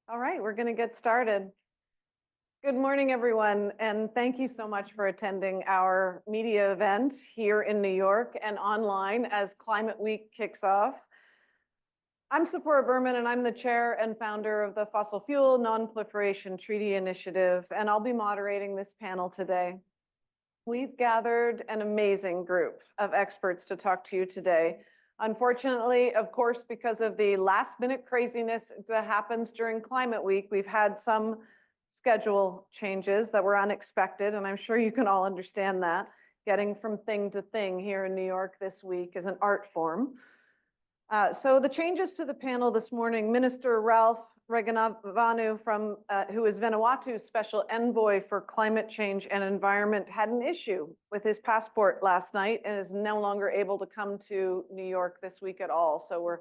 All right, we're going to get started. Good morning, everyone, and thank you so much for attending our media event here in New York and online as Climate Week kicks off. I'm Sephora Berman, and I'm the chair and founder of the Fossil Fuel Non-Proliferation Treaty Initiative, and I'll be moderating this panel today. We've gathered an amazing group of experts to talk to you today. Unfortunately, of course, because of the last-minute craziness that happens during Climate Week, we've had some schedule changes that were unexpected, and I'm sure you can all understand that. Getting from thing to thing here in New York this week is an art form. So the changes to the panel this morning, Minister Ralph Regenavanu, who is Vanuatu's special envoy for climate change and environment, had an issue with his passport last night and is no longer able to come to New York this week at all. So we're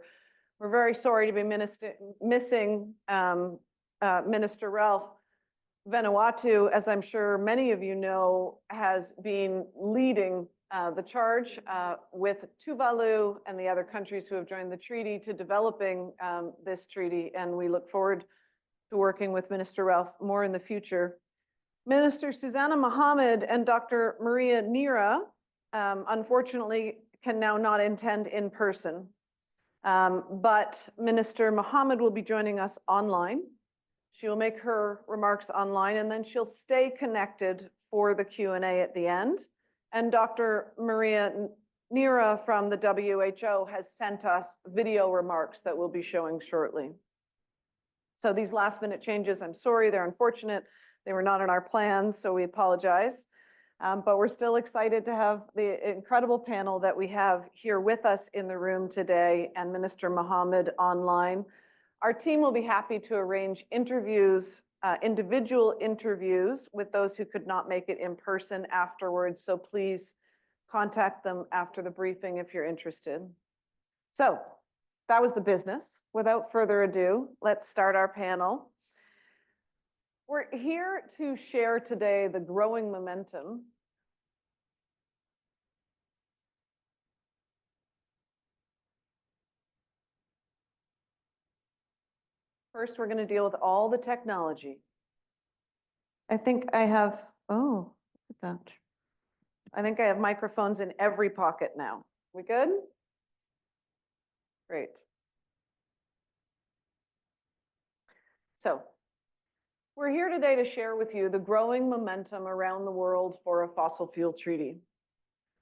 very sorry to be missing Minister Ralph. Vanuatu, as I'm sure many of you know, has been leading the charge with Tuvalu and the other countries who have joined the treaty to developing this treaty, and we look forward to working with Minister Ralph more in the future. Minister Susanna Mohammed and Dr. Maria Nira, unfortunately, can now not attend in person, but Minister Mohammed will be joining us online. She will make her remarks online, and then she'll stay connected for the Q&A at the end. And Dr. Maria Nira from the WHO has sent us video remarks that we'll be showing shortly. So these last-minute changes, I'm sorry, they're unfortunate. They were not in our plans, so we apologize. But we're still excited to have the incredible panel that we have here with us in the room today and Minister Mohammed online. Our team will be happy to arrange interviews, individual interviews with those who could not make it in person afterwards. So please contact them after the briefing if you're interested. So that was the business. Without further ado, let's start our panel. We're here to share today the growing momentum First, we're going to deal with all the technology. I think I have, oh, look at that. I think I have microphones in every pocket now. We good? Great. So we're here today to share with you the growing momentum around the world for a fossil fuel treaty.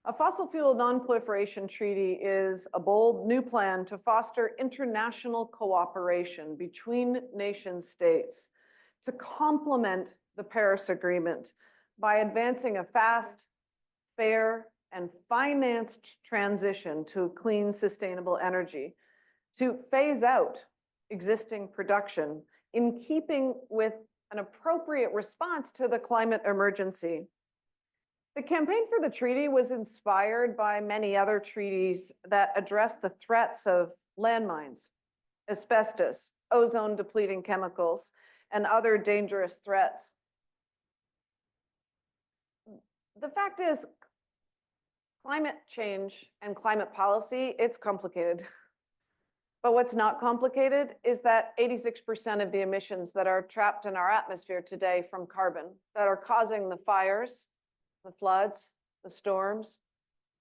A fossil fuel non-proliferation treaty is a bold new plan to foster international cooperation between nation states to complement the Paris Agreement by advancing a fast, fair, and financed transition to clean, sustainable energy, to phase out existing production in keeping with an appropriate response to the climate emergency. The campaign for the treaty was inspired by many other treaties that address the threats of landmines, asbestos, ozone-depleting chemicals, and other dangerous threats. The fact is, climate change and climate policy, it's complicated. But what's not complicated is that 86% of the emissions that are trapped in our atmosphere today from carbon that are causing the fires, the floods, the storms,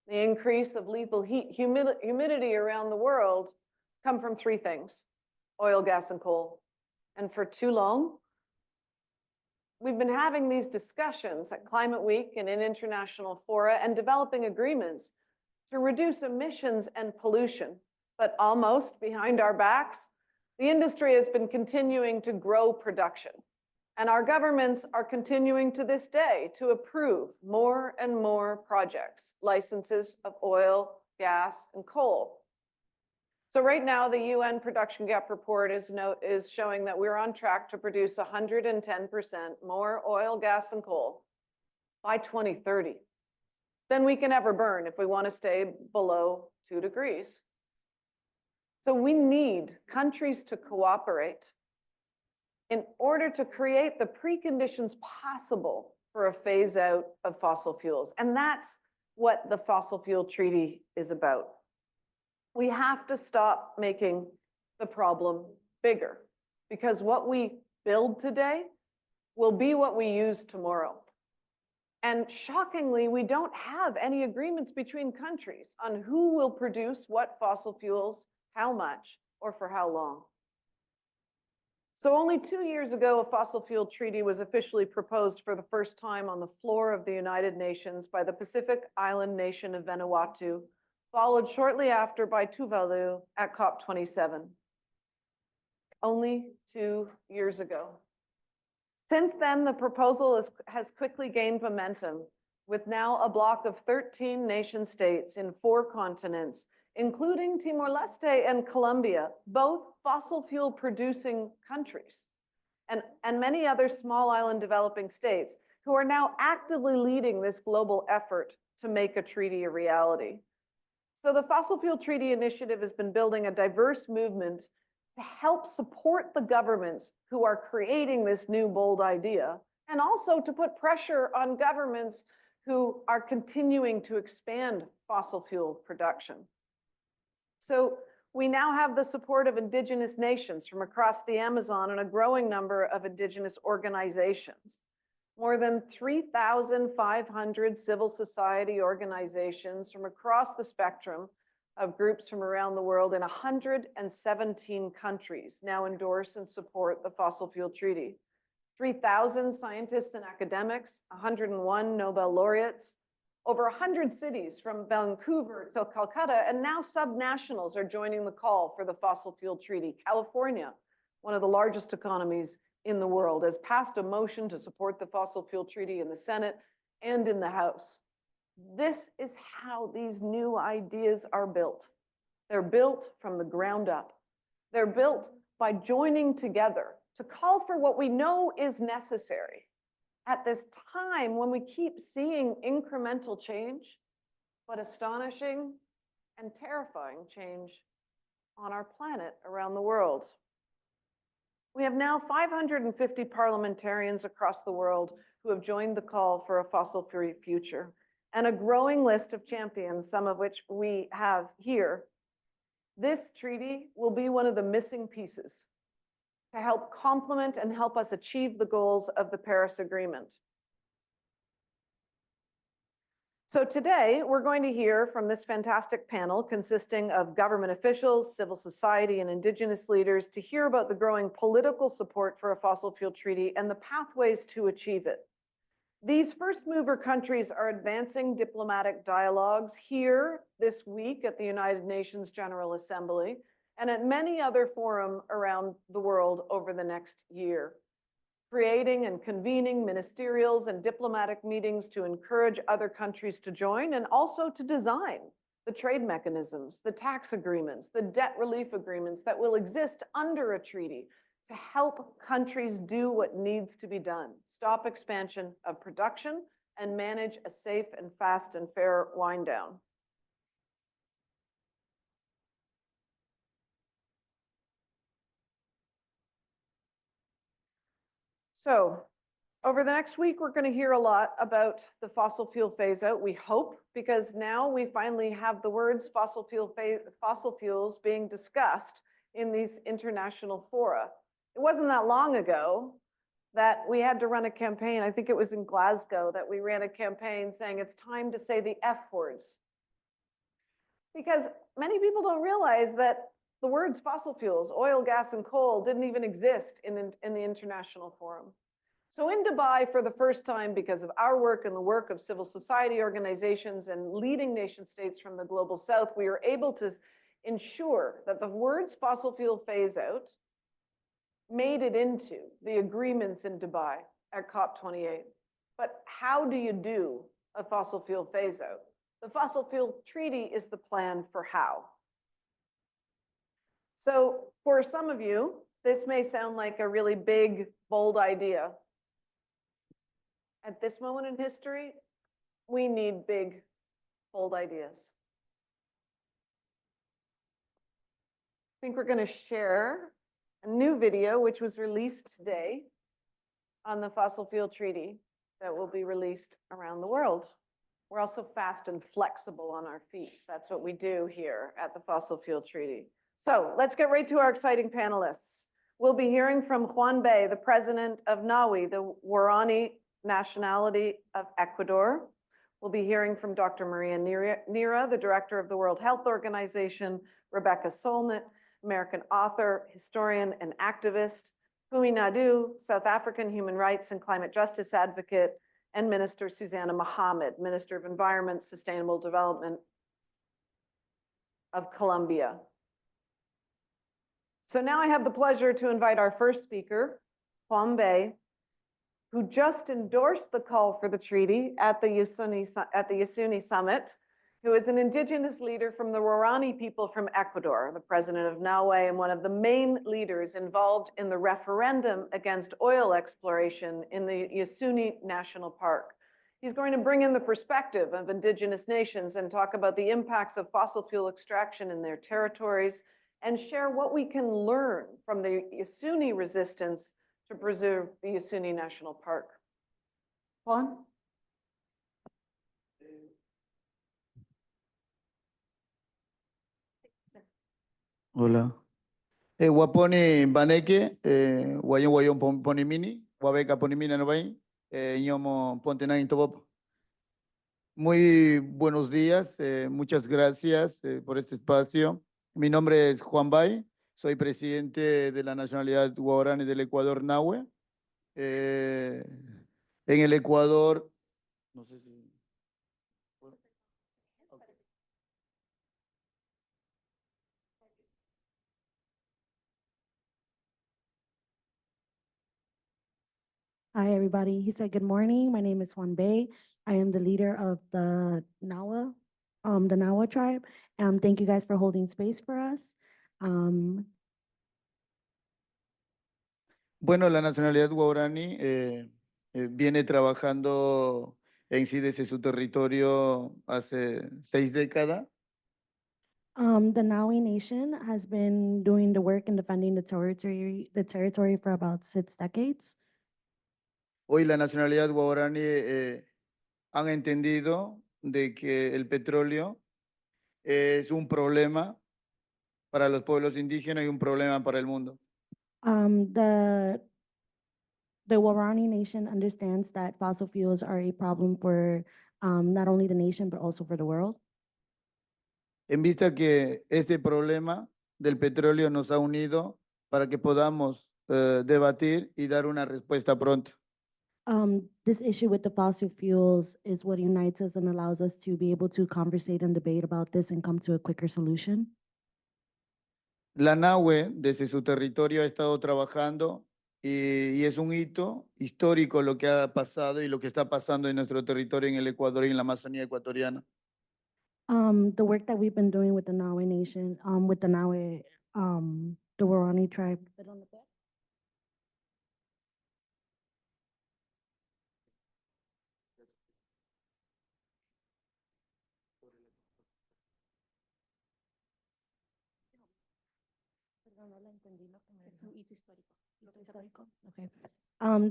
the increase of lethal heat, humidity around the world come from three things: oil, gas, and coal. And for too long, we've been having these discussions at Climate Week and in international fora and developing agreements to reduce emissions and pollution. But almost behind our backs, the industry has been continuing to grow production. And our governments are continuing to this day to approve more and more projects, licenses of oil, gas, and coal. So right now, the UN Production Gap Report is showing that we're on track to produce 110% more oil, gas, and coal by 2030 than we can ever burn if we want to stay below 2 degrees. So we need countries to cooperate in order to create the preconditions possible for a phase out of fossil fuels. And that's what the Fossil Fuel Treaty is about. We have to stop making the problem bigger. because what we build today will be what we use tomorrow. And shockingly, we don't have any agreements between countries on who will produce what fossil fuels, how much, or for how long. So only 2 years ago, a fossil fuel treaty was officially proposed for the first time on the floor of the United Nations by the Pacific Island nation of Vanuatu, followed shortly after by Tuvalu at COP27. Only 2 years ago. Since then, the proposal has quickly gained momentum, with now a bloc of 13 nation states in 4 continents, including Timor-Leste and Colombia, both fossil fuel producing countries, and many other small island developing states who are now actively leading this global effort to make a treaty a reality. So the Fossil Fuel Treaty Initiative has been building a diverse movement to help support the governments who are creating this new bold idea, and also to put pressure on governments who are continuing to expand fossil fuel production. So we now have the support of indigenous nations from across the Amazon and a growing number of indigenous organizations. More than 3,500 civil society organizations from across the spectrum of groups from around the world in 117 countries now endorse and support the Fossil Fuel Treaty. 3,000 scientists and academics, 101 Nobel laureates, over 100 cities from Vancouver to Calcutta, and now subnationals are joining the call for the Fossil Fuel Treaty. California, one of the largest economies in the world, has passed a motion to support the Fossil Fuel Treaty in the Senate and in the House. This is how these new ideas are built. They're built from the ground up. They're built by joining together to call for what we know is necessary at this time when we keep seeing incremental change, but astonishing and terrifying change on our planet around the world. We have now 550 parliamentarians across the world who have joined the call for a fossil-free future, and a growing list of champions, some of which we have here. This treaty will be one of the missing pieces to help complement and help us achieve the goals of the Paris Agreement. So today, we're going to hear from this fantastic panel consisting of government officials, civil society, and indigenous leaders to hear about the growing political support for a fossil fuel treaty and the pathways to achieve it. These first mover countries are advancing diplomatic dialogues here this week at the United Nations General Assembly and at many other forums around the world over the next year, creating and convening ministerials and diplomatic meetings to encourage other countries to join and also to design the trade mechanisms, the tax agreements, the debt relief agreements that will exist under a treaty to help countries do what needs to be done, stop expansion of production and manage a safe and fast and fair wind down. So over the next week, we're going to hear a lot about the fossil fuel phase out, we hope, because now we finally have the words fossil fuels being discussed in these international fora. It wasn't that long ago that we had to run a campaign. I think it was in Glasgow that we ran a campaign saying it's time to say the F words. Because many people don't realize that the words fossil fuels, oil, gas, and coal didn't even exist in the international forum. So in Dubai, for the first time, because of our work and the work of civil society organizations and leading nation states from the global south, we were able to ensure that the words fossil fuel phase out made it into the agreements in Dubai at COP28. But how do you do a fossil fuel phase out? The Fossil Fuel Treaty is the plan for how. So for some of you, this may sound like a really big, bold idea. At this moment in history, we need big, bold ideas. I think we're going to share a new video, which was released today on the Fossil Fuel Treaty that will be released around the world. We're also fast and flexible on our feet. That's what we do here at the Fossil Fuel Treaty. So let's get right to our exciting panelists. We'll be hearing from Juan Bay, the president of Nawi, the Waorani nationality of Ecuador. We'll be hearing from Dr. Maria Neira, the director of the World Health Organization, Rebecca Solnit, American author, historian, and activist, Phumi Nadu, South African human rights and climate justice advocate, and Minister Susanna Mohammed, Minister of Environment, Sustainable Development of Colombia. So now I have the pleasure to invite our first speaker, Juan Bay, who just endorsed the call for the treaty at the Yasuni Summit, who is an indigenous leader from the Waorani people from Ecuador, the president of Nawe, and one of the main leaders involved in the referendum against oil exploration in the Yasuni National Park. He's going to bring in the perspective of indigenous nations and talk about the impacts of fossil fuel extraction in their territories and share what we can learn from the Yasuni resistance to preserve the Yasuni National Park. Juan? Hola. Waponi baneke, wayon wayon ponimini, wabeka ponimina no vai, ñomo ponte na intobop. Muy buenos días, muchas gracias por este espacio. Mi nombre es Juan Bay, soy presidente de la nacionalidad guaraní del Ecuador, Nahue. En el Ecuador, no sé si... Hi, everybody. He said, good morning. My name is Juan Bay. I am the leader of the Nawa tribe. Thank you guys for holding space for us. Bueno, la nacionalidad guaraní viene trabajando en sí desde su territorio hace 6 décadas. The Nawi Nation has been doing the work and defending the territory for about 6 decades. Hoy la nacionalidad guaraní han entendido de que el petróleo es un problema para los pueblos indígenas y un problema para el mundo. The Waorani Nation understands that fossil fuels are a problem for not only the nation, but also for the world. En vista que este problema del petróleo nos ha unido para que podamos debatir y dar una respuesta pronto. This issue with the fossil fuels is what unites us and allows us to be able to conversate and debate about this and come to a quicker solution. La Nahue, desde su territorio, ha estado trabajando y es un hito histórico lo que ha pasado y lo que está pasando en nuestro territorio en el Ecuador y en la Amazonía ecuatoriana. The work that we've been doing with the Nawe Nation, with the Nawe, the Waorani tribe. Okay.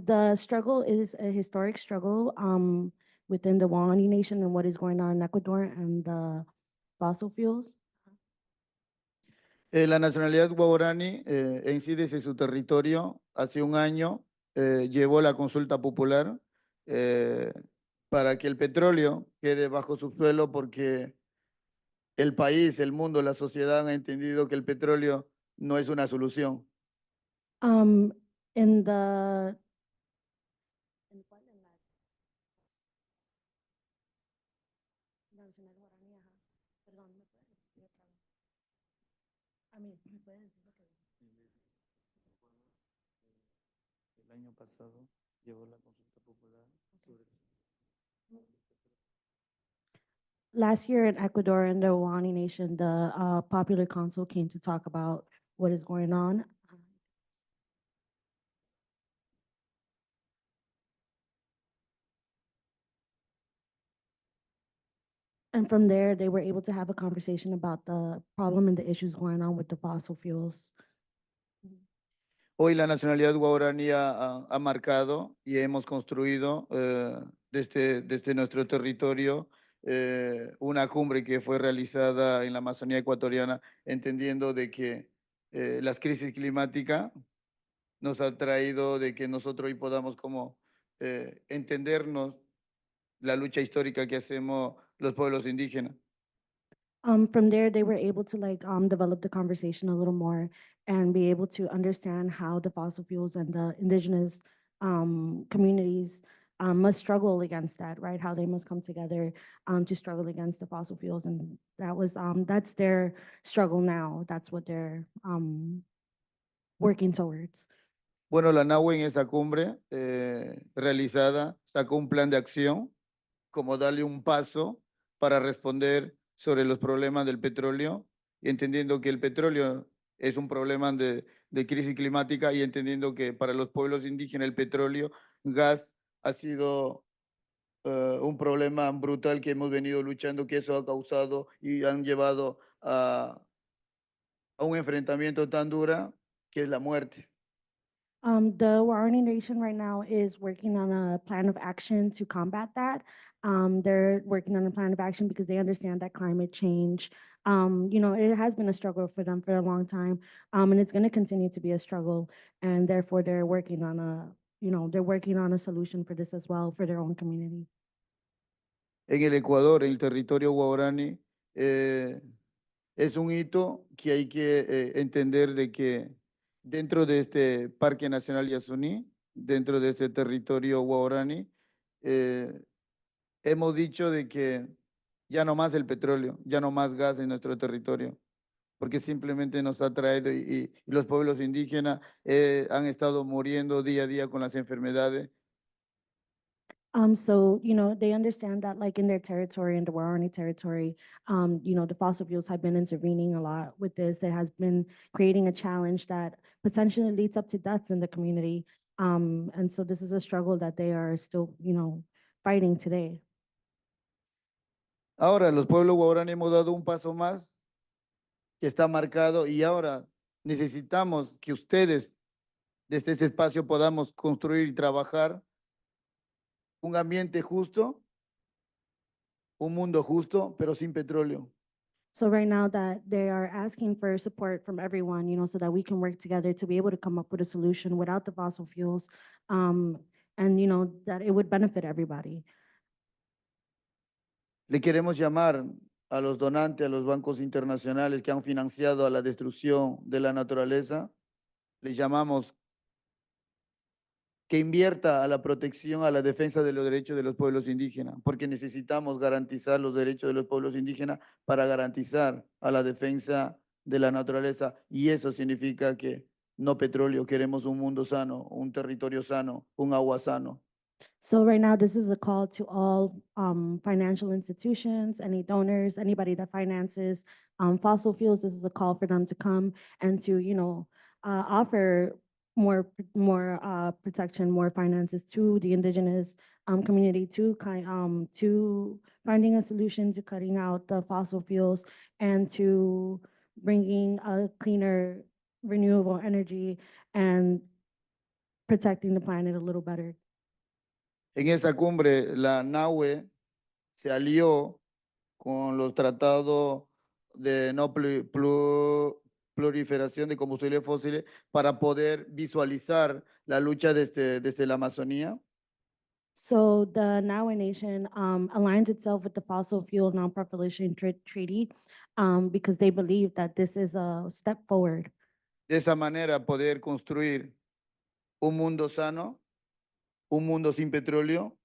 The struggle is a historic struggle within the Waorani Nation and what is going on in Ecuador and the fossil fuels. La nacionalidad guaraní en sí desde su territorio hace un año llevó la consulta popular para que el petróleo quede bajo subsuelo porque el país, el mundo, la sociedad han entendido que el petróleo no es una solución. In the El año pasado llevó la consulta popular sobre... Last year in Ecuador and the Waorani Nation, the Popular Council came to talk about what is going on. And from there, they were able to have a conversation about the problem and the issues going on with the fossil fuels. Hoy la nacionalidad guaraní ha marcado y hemos construido desde nuestro territorio una cumbre que fue realizada en la Amazonía ecuatoriana, entendiendo de que las crisis climáticas nos ha traído de que nosotros hoy podamos como entendernos la lucha histórica que hacemos los pueblos indígenas. From there, they were able to like develop the conversation a little more and be able to understand how the fossil fuels and the indigenous communities must struggle against that, right? How they must come together to struggle against the fossil fuels, and that's their struggle now. That's what they're working towards. Bueno, la NAHUE en esa cumbre realizada sacó un plan de acción, como darle un paso para responder sobre los problemas del petróleo, y entendiendo que el petróleo es un problema de crisis climática y entendiendo que para los pueblos indígenas el petróleo, gas, ha sido un problema brutal que hemos venido luchando, que eso ha causado y han llevado a un enfrentamiento tan dura que es la muerte. The Waorani Nation right now is working on a plan of action to combat that. They're working on a plan of action because they understand that climate change, it has been a struggle for them for a long time, and it's going to continue to be a struggle. And therefore, they're working on they're working on a solution for this as well for their own community. En el Ecuador, en el territorio guaraní, es un hito que hay que entender de que dentro de este Parque Nacional Yasuní, dentro de este territorio guaraní, hemos dicho de que ya no más el petróleo, ya no más gas en nuestro territorio, porque simplemente nos ha traído y los pueblos indígenas han estado muriendo día a día con las enfermedades. So, they understand that like in their territory, in the Waorani territory, the fossil fuels have been intervening a lot with this. That has been creating a challenge that potentially leads up to deaths in the community. And so this is a struggle that they are still, fighting today. Ahora, los pueblos guaraní hemos dado un paso más que está marcado y ahora necesitamos que ustedes desde ese espacio podamos construir y trabajar un ambiente justo, un mundo justo, pero sin petróleo. So right now that they are asking for support from everyone, so that we can work together to be able to come up with a solution without the fossil fuels, and that it would benefit everybody. Le queremos llamar a los donantes, a los bancos internacionales que han financiado a la destrucción de la naturaleza. Les llamamos que invierta a la protección, a la defensa de los derechos de los pueblos indígenas, porque necesitamos garantizar los derechos de los pueblos indígenas para garantizar a la defensa de la naturaleza. Y eso significa que no petróleo, queremos un mundo sano, un territorio sano, un agua sano. So right now, this is a call to all financial institutions, any donors, anybody that finances fossil fuels. This is a call for them to come and to, offer more protection, more finances to the indigenous community, to finding a solution to cutting out the fossil fuels and to bringing a cleaner, renewable energy and protecting the planet a little better. En esa cumbre, la NAHUE se alió con los tratados de no proliferación de combustibles fósiles para poder visualizar la lucha desde la Amazonía. So the Nawa Nation aligns itself with the fossil fuel non-proliferation treaty because they believe that this is a step forward. De esa manera poder construir un mundo sano, un mundo sin petróleo,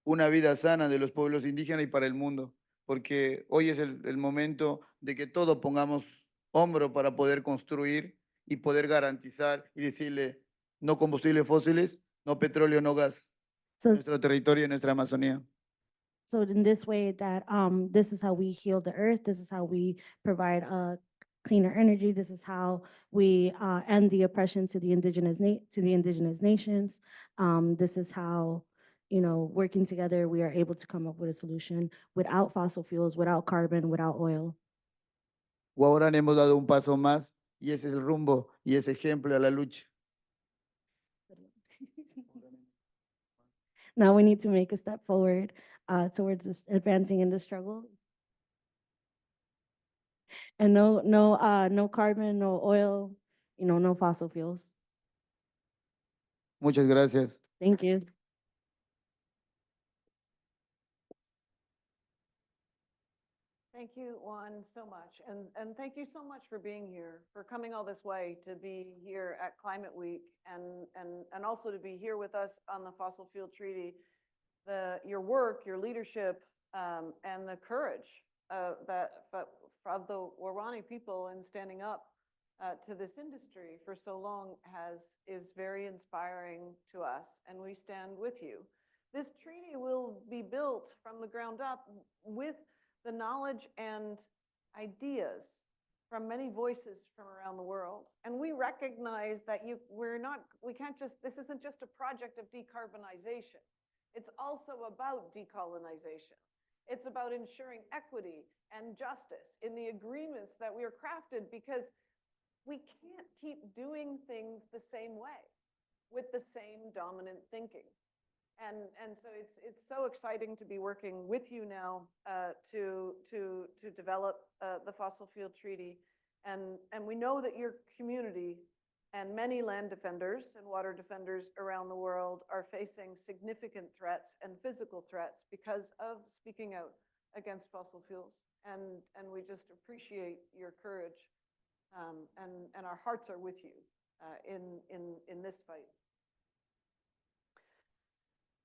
una vida sana de los pueblos indígenas y para el mundo, porque hoy es el momento de que todos pongamos hombro para poder construir y poder garantizar y decirle no combustibles fósiles, no petróleo, no gas, So, nuestro territorio y nuestra Amazonía. so in this way that this is how we heal the earth, this is how we provide a cleaner energy, this is how we end the oppression to the indigenous nations. This is how, working together, we are able to come up with a solution without fossil fuels, without carbon, without oil. Ahora hemos dado un paso más y ese es el rumbo y ese ejemplo a la lucha. Now we need to make a step forward towards advancing in the struggle. And no carbon, no oil, no fossil fuels. Muchas gracias. Thank you. Thank you, Juan, so much. And thank you so much for being here, for coming all this way to be here at Climate Week and also to be here with us on the Fossil Fuel Treaty. Your work, your leadership, and the courage of the Waorani people in standing up to this industry for so long is very inspiring to us, and we stand with you. This treaty will be built from the ground up with the knowledge and ideas from many voices from around the world. And we recognize that this isn't just a project of decarbonization. It's also about decolonization. It's about ensuring equity and justice in the agreements that we are crafted, because we can't keep doing things the same way with the same dominant thinking. And so it's so exciting to be working with you now to develop the Fossil Fuel Treaty. And we know that your community and many land defenders and water defenders around the world are facing significant threats and physical threats because of speaking out against fossil fuels. And we just appreciate your courage. And our hearts are with you in this fight.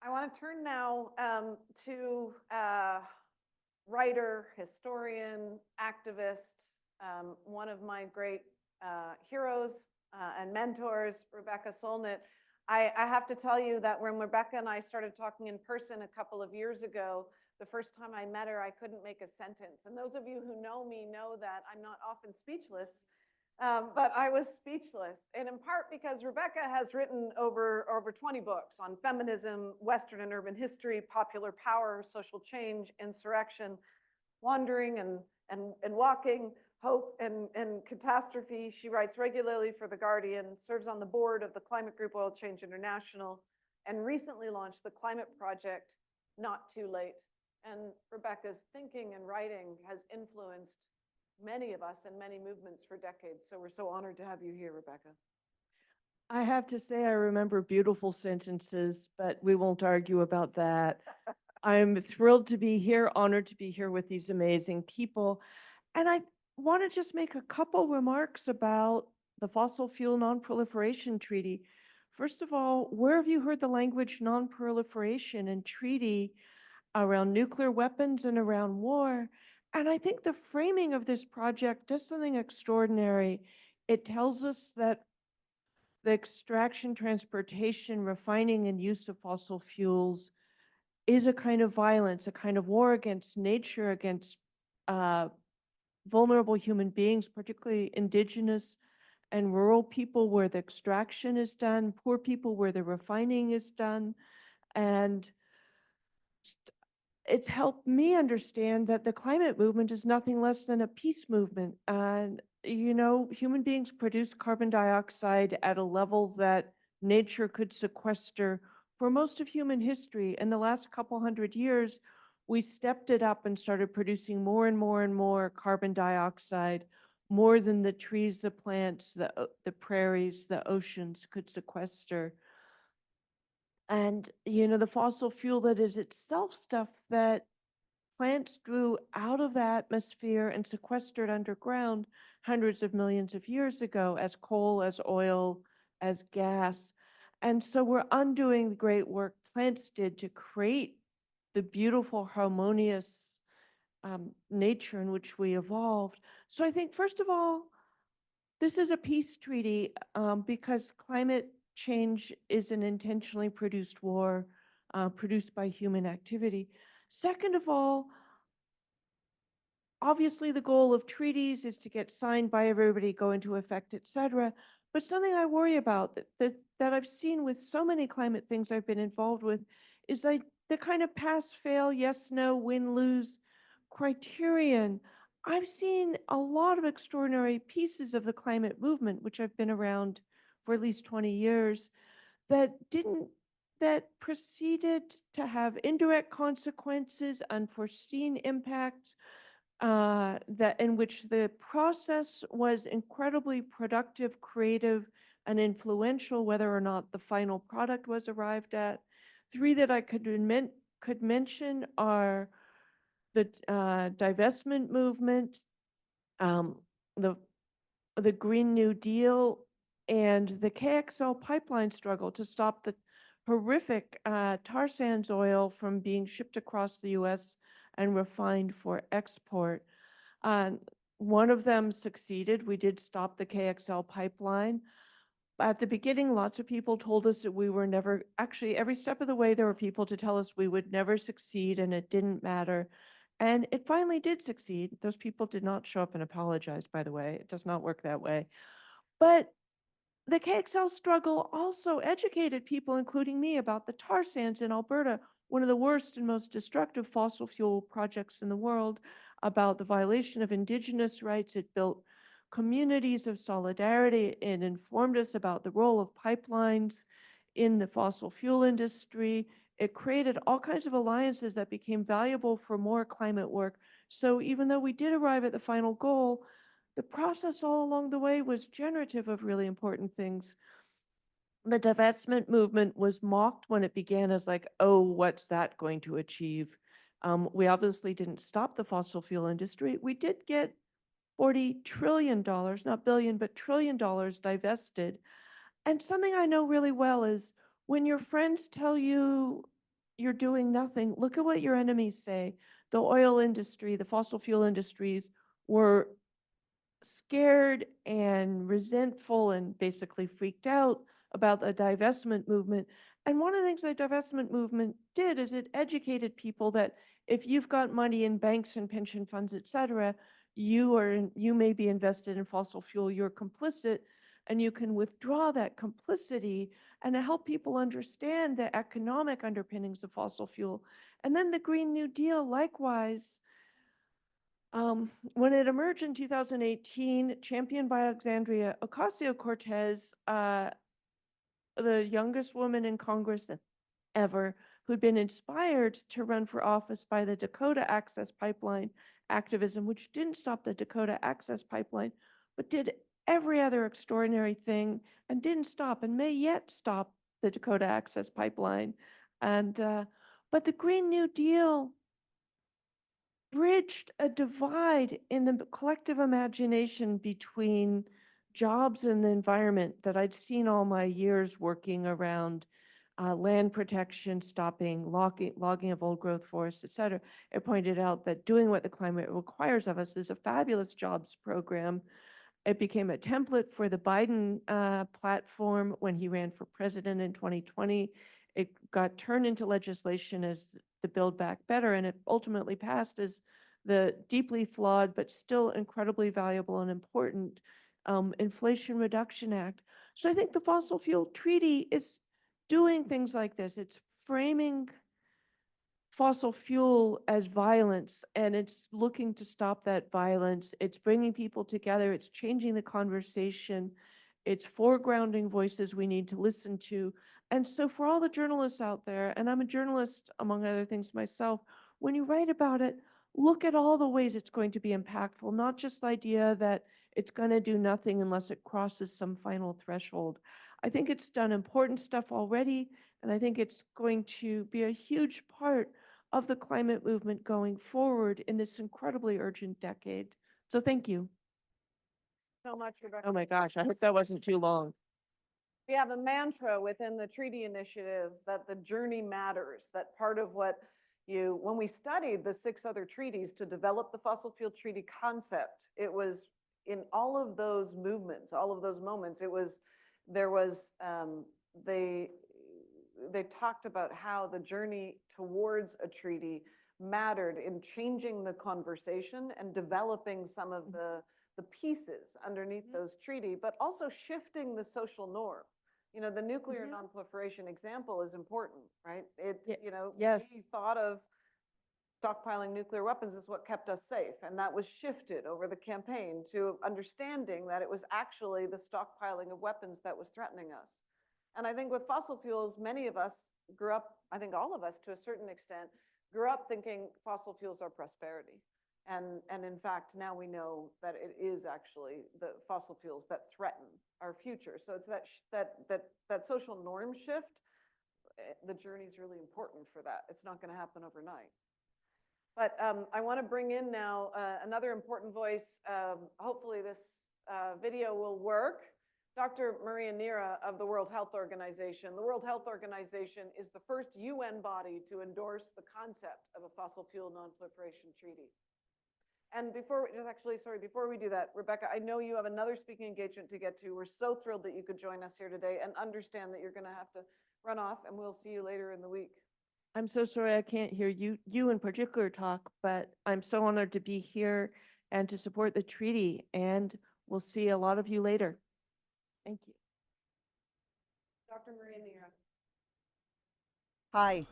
I want to turn now to writer, historian, activist, one of my great heroes and mentors, Rebecca Solnit. I have to tell you that when Rebecca and I started talking in person a couple of years ago, the first time I met her, I couldn't make a sentence. And those of you who know me know that I'm not often speechless. But I was speechless, and in part because Rebecca has written over 20 books on feminism, Western and urban history, popular power, social change, insurrection, wandering and walking, hope and catastrophe. She writes regularly for The Guardian, serves on the board of the climate group Oil Change International, and recently launched the Climate Project, Not Too Late. And Rebecca's thinking and writing has influenced many of us and many movements for decades. So we're so honored to have you here, Rebecca. I have to say, I remember beautiful sentences, but we won't argue about that. I'm thrilled to be here, honored to be here with these amazing people. And I want to just make a couple remarks about the Fossil Fuel Non-Proliferation Treaty. First of all, where have you heard the language non-proliferation and treaty around nuclear weapons and around war? And I think the framing of this project does something extraordinary. It tells us that the extraction, transportation, refining, and use of fossil fuels is a kind of violence, a kind of war against nature, against vulnerable human beings, particularly indigenous and rural people where the extraction is done, poor people where the refining is done. And it's helped me understand that the climate movement is nothing less than a peace movement. And, you know, human beings produce carbon dioxide at a level that nature could sequester for most of human history. In the last couple hundred years, we stepped it up and started producing more and more and more carbon dioxide, more than the trees, the plants, the prairies, the oceans could sequester. And, you know, the fossil fuel that is itself stuff that plants drew out of the atmosphere and sequestered underground hundreds of millions of years ago as coal, as oil, as gas. And so we're undoing the great work plants did to create the beautiful, harmonious nature in which we evolved. So I think, first of all, this is a peace treaty because climate change is an intentionally produced war produced by human activity. Second of all, obviously the goal of treaties is to get signed by everybody, go into effect, et cetera. But something I worry about that I've seen with so many climate things I've been involved with is the kind of pass, fail, yes, no, win, lose criterion. I've seen a lot of extraordinary pieces of the climate movement, which I've been around for at least 20 years, that proceeded to have indirect consequences, unforeseen impacts, in which the process was incredibly productive, creative, and influential whether or not the final product was arrived at. Three that I could mention are the divestment movement, um, the Green New Deal, and the KXL pipeline struggle to stop the horrific tar sands oil from being shipped across the U.S. and refined for export. One of them succeeded. We did stop the KXL pipeline. At the beginning, lots of people told us that we were never, actually, every step of the way, there were people to tell us we would never succeed and it didn't matter. And it finally did succeed. Those people did not show up and apologize, by the way. It does not work that way. But the KXL struggle also educated people, including me, about the tar sands in Alberta, one of the worst and most destructive fossil fuel projects in the world, about the violation of Indigenous rights. It built communities of solidarity and informed us about the role of pipelines in the fossil fuel industry. It created all kinds of alliances that became valuable for more climate work. So even though we did arrive at the final goal, the process all along the way was generative of really important things. The divestment movement was mocked when it began as like, oh, what's that going to achieve? We obviously didn't stop the fossil fuel industry. We did get $40 trillion, not billion, but $1 trillion divested. And something I know really well is when your friends tell you you're doing nothing, look at what your enemies say. The oil industry, the fossil fuel industries were scared and resentful and basically freaked out about the divestment movement. And one of the things the divestment movement did is it educated people that if you've got money in banks and pension funds, et cetera, you may be invested in fossil fuel, you're complicit, and you can withdraw that complicity and to help people understand the economic underpinnings of fossil fuel. And then the Green New Deal, likewise, when it emerged in 2018, championed by Alexandria Ocasio-Cortez, the youngest woman in Congress ever, who'd been inspired to run for office by the Dakota Access Pipeline activism, which didn't stop the Dakota Access Pipeline, but did every other extraordinary thing and didn't stop and may yet stop the Dakota Access Pipeline. And but the Green New Deal bridged a divide in the collective imagination between jobs and the environment that I'd seen all my years working around land protection, stopping logging of old growth forests, et cetera. It pointed out that doing what the climate requires of us is a fabulous jobs program. It became a template for the Biden platform when he ran for president in 2020. It got turned into legislation as the Build Back Better, and it ultimately passed as the deeply flawed but still incredibly valuable and important Inflation Reduction Act. So I think the Fossil Fuel Treaty is doing things like this. It's framing fossil fuel as violence, and it's looking to stop that violence. It's bringing people together. It's changing the conversation. It's foregrounding voices we need to listen to. And so for all the journalists out there, and I'm a journalist, among other things myself, when you write about it, look at all the ways it's going to be impactful, not just the idea that it's going to do nothing unless it crosses some final threshold. I think it's done important stuff already, and I think it's going to be a huge part of the climate movement going forward in this incredibly urgent decade. So thank you. So much, Rebecca. Oh my gosh, I hope that wasn't too long. We have a mantra within the treaty initiative that the journey matters, that part of what when we studied the 6 other treaties to develop the fossil fuel treaty concept, it was in all of those movements, all of those moments, they talked about how the journey towards a treaty mattered in changing the conversation and developing some of the pieces underneath those treaty, but also shifting the social norm. You know, the nuclear non-proliferation example is important, right? Yes. We thought of stockpiling nuclear weapons as what kept us safe. And that was shifted over the campaign to understanding that it was actually the stockpiling of weapons that was threatening us. And I think with fossil fuels, many of us grew up, I think all of us to a certain extent, grew up thinking fossil fuels are prosperity. And in fact, now we know that it is actually the fossil fuels that threaten our future. So it's that social norm shift. The journey is really important for that. It's not going to happen overnight. But I want to bring in now another important voice. Hopefully this video will work. Dr. Maria Neira of the World Health Organization. The World Health Organization is the first UN body to endorse the concept of a fossil fuel non-proliferation treaty. And before we do that, Rebecca, I know you have another speaking engagement to get to. We're so thrilled that you could join us here today, and understand that you're going to have to run off, and we'll see you later in the week. I'm so sorry I can't hear you in particular talk, but I'm so honored to be here and to support the treaty, and we'll see a lot of you later. Thank you. Dr. Maria Neira. Hi,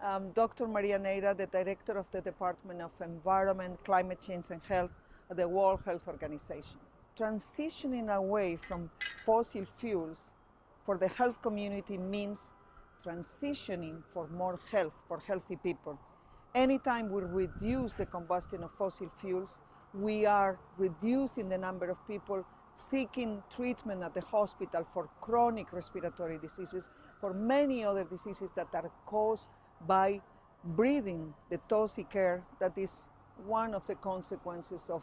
I'm Dr. Maria Neira, the Director of the Department of Environment, Climate Change and Health at the World Health Organization. Transitioning away from fossil fuels for the health community means transitioning for more health, for healthy people. Anytime we reduce the combustion of fossil fuels, we are reducing the number of people seeking treatment at the hospital for chronic respiratory diseases, for many other diseases that are caused by breathing the toxic air that is one of the consequences of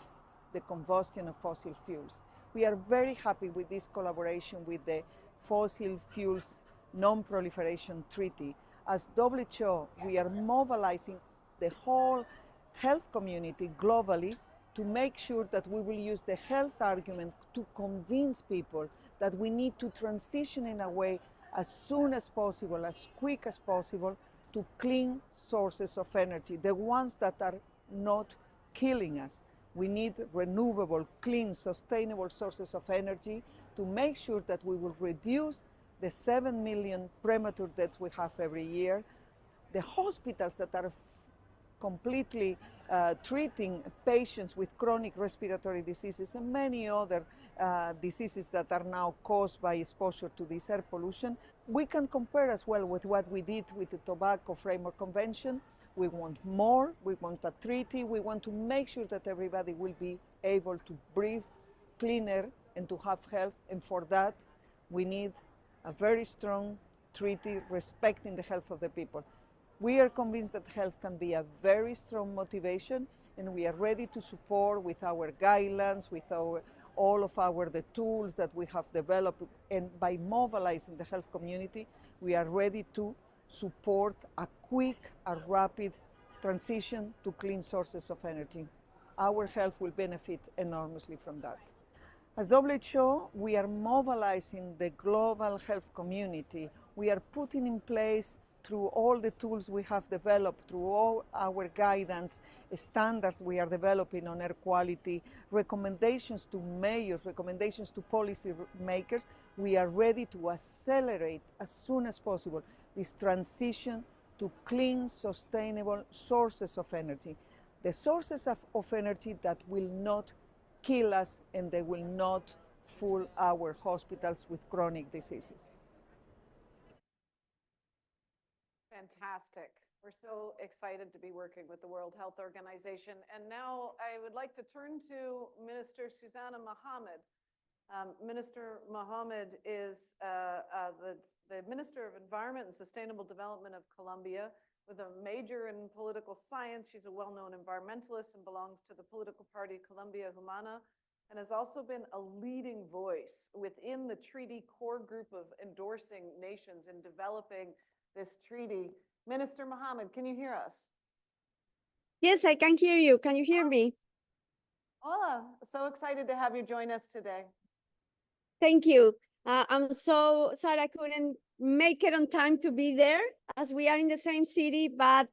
the combustion of fossil fuels. We are very happy with this collaboration with the Fossil Fuels Non-Proliferation Treaty. As WHO, we are mobilizing the whole health community globally to make sure that we will use the health argument to convince people that we need to transition in a way as soon as possible, as quick as possible, to clean sources of energy, the ones that are not killing us. We need renewable, clean, sustainable sources of energy to make sure that we will reduce the 7 million premature deaths we have every year. The hospitals that are completely treating patients with chronic respiratory diseases and many other diseases that are now caused by exposure to this air pollution. We can compare as well with what we did with the Tobacco Framework Convention. We want more, we want a treaty, we want to make sure that everybody will be able to breathe clean air and to have health, and for that we need a very strong treaty respecting the health of the people. We are convinced that health can be a very strong motivation, and we are ready to support with our guidelines, with all of the tools that we have developed, and by mobilizing the health community, we are ready to support a quick and rapid transition to clean sources of energy. Our health will benefit enormously from that. As WHO, we are mobilizing the global health community. We are putting in place, through all the tools we have developed, through all our guidance, standards we are developing on air quality, recommendations to mayors, recommendations to policy makers. We are ready to accelerate as soon as possible this transition to clean, sustainable sources of energy. The sources of energy that will not kill us and they will not fill our hospitals with chronic diseases. Fantastic. We're so excited to be working with the World Health Organization. And now I would like to turn to Minister Susanna Mohammed. Minister Mohammed is the Minister of Environment and Sustainable Development of Colombia with a major in political science. She's a well-known environmentalist and belongs to the political party Colombia Humana, and has also been a leading voice within the treaty core group of endorsing nations in developing this treaty. Minister Mohammed, can you hear us? Yes, I can hear you. Can you hear me? Hola, so excited to have you join us today. Thank you. I'm so sorry I couldn't make it on time to be there, as we are in the same city, but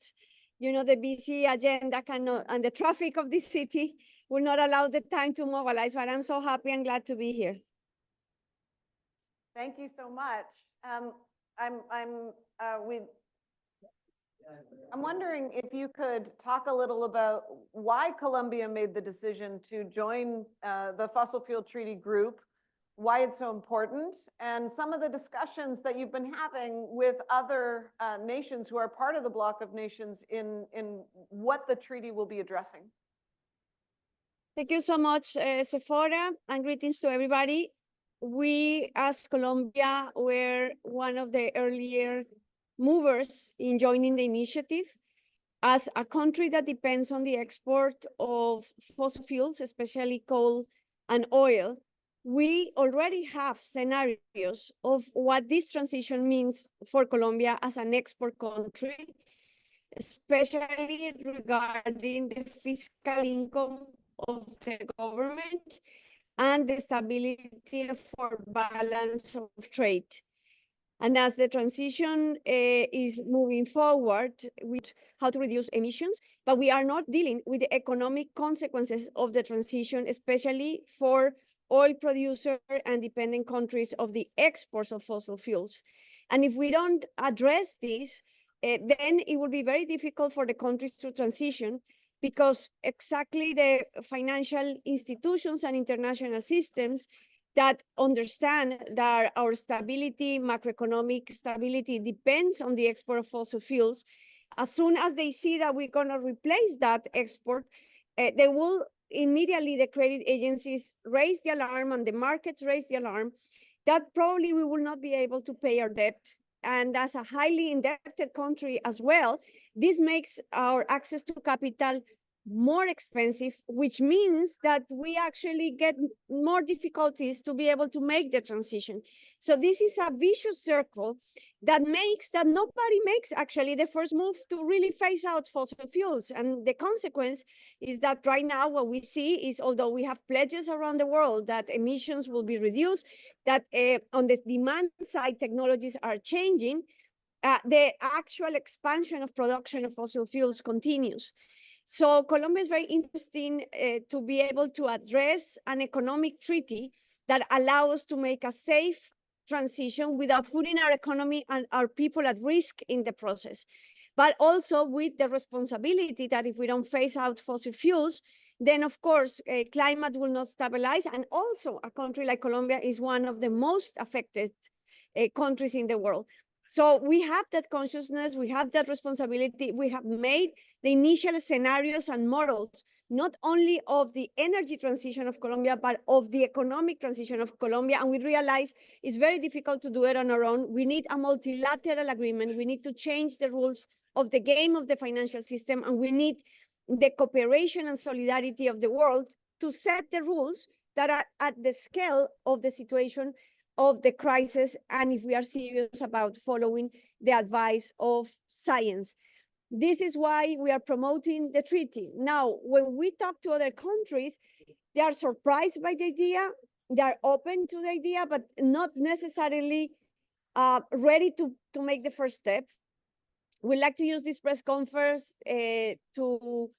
you know, the busy agenda cannot, and the traffic of this city will not allow the time to mobilize, but I'm so happy and glad to be here. Thank you so much. I'm wondering if you could talk a little about why Colombia made the decision to join the Fossil Fuel Treaty Group, why it's so important, and some of the discussions that you've been having with other nations who are part of the bloc of nations in what the treaty will be addressing. Thank you so much, Sephora, and greetings to everybody. We, as Colombia, were one of the earlier movers in joining the initiative. As a country that depends on the export of fossil fuels, especially coal and oil, we already have scenarios of what this transition means for Colombia as an export country, especially regarding the fiscal income of the government and the stability for balance of trade. And as the transition is moving forward with how to reduce emissions, but we are not dealing with the economic consequences of the transition, especially for oil producer and dependent countries of the exports of fossil fuels. And if we don't address this, then it will be very difficult for the countries to transition, because exactly the financial institutions and international systems that understand that our stability, macroeconomic stability, depends on the export of fossil fuels, as soon as they see that we're going to replace that export, they will immediately, the credit agencies raise the alarm and the markets raise the alarm that probably we will not be able to pay our debt. And as a highly indebted country as well, this makes our access to capital more expensive, which means that we actually get more difficulties to be able to make the transition. So this is a vicious circle that makes that nobody makes actually the first move to really phase out fossil fuels. And the consequence is that right now what we see is, although we have pledges around the world that emissions will be reduced, that on the demand side, technologies are changing, the actual expansion of production of fossil fuels continues. So Colombia is very interesting to be able to address an economic treaty that allows us to make a safe transition without putting our economy and our people at risk in the process, but also with the responsibility that if we don't phase out fossil fuels, then of course climate will not stabilize. And also a country like Colombia is one of the most affected countries in the world. So we have that consciousness, we have that responsibility, we have made the initial scenarios and models, not only of the energy transition of Colombia, but of the economic transition of Colombia. And we realize it's very difficult to do it on our own. We need a multilateral agreement. We need to change the rules of the game of the financial system, and we need the cooperation and solidarity of the world to set the rules that are at the scale of the situation of the crisis, and if we are serious about following the advice of science. This is why we are promoting the treaty. Now, when we talk to other countries, they are surprised by the idea, they are open to the idea, but not necessarily ready to make the first step. We'd like to use this press conference to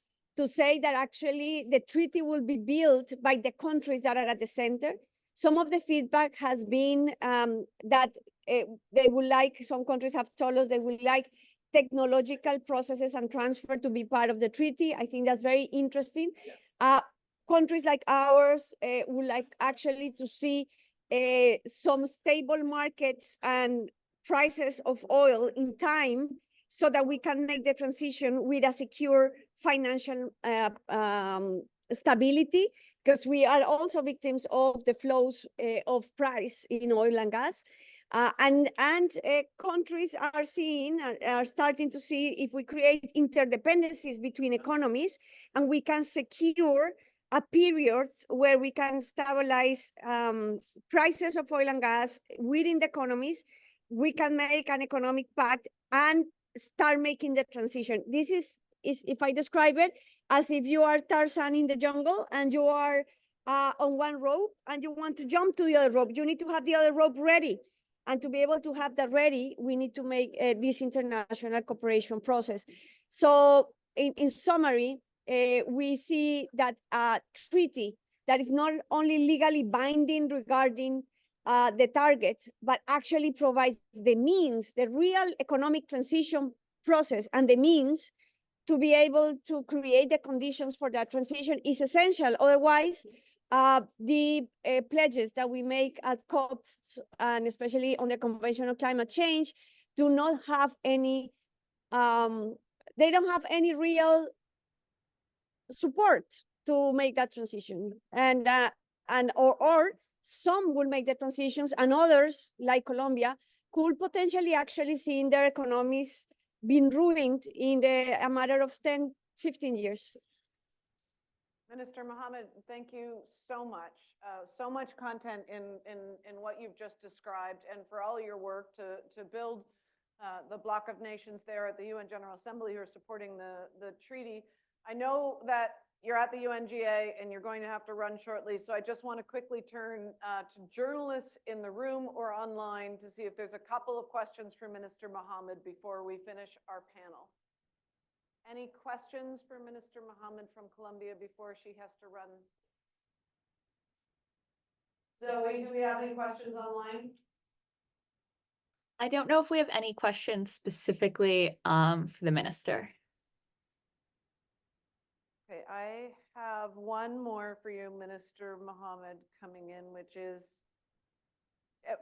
say that actually the treaty will be built by the countries that are at the center. Some of the feedback has been that they would like, some countries have told us they would like technological processes and transfer to be part of the treaty. I think that's very interesting. Countries like ours would like actually to see some stable markets and prices of oil in time so that we can make the transition with a secure financial stability, because we are also victims of the flows of price in oil and gas. And countries are starting to see if we create interdependencies between economies and we can secure a period where we can stabilize prices of oil and gas within the economies, we can make an economic pact and start making the transition. This is if I describe it as if you are Tarzan in the jungle and you are on one rope and you want to jump to the other rope, you need to have the other rope ready. And to be able to have that ready, we need to make this international cooperation process. So in summary, we see that a treaty that is not only legally binding regarding the targets, but actually provides the means, the real economic transition process and the means to be able to create the conditions for that transition is essential. Otherwise, the pledges that we make at COPs, and especially on the Convention on Climate Change, do not have any, they don't have any real support to make that transition. Or some will make the transitions, and others, like Colombia, could potentially actually see their economies being ruined in a matter of 10, 15 years. Minister Mohammed, thank you so much. So much content in what you've just described, and for all your work to build the bloc of nations there at the UN General Assembly who are supporting the treaty. I know that you're at the UNGA and you're going to have to run shortly, so I just want to quickly turn to journalists in the room or online to see if there's a couple of questions for Minister Mohammed before we finish our panel. Any questions for Minister Mohammed from Colombia before she has to run? Zoe, do we have any questions online? I don't know if we have any questions specifically for the minister. Okay, I have one more for you, Minister Mohammed, coming in, which is,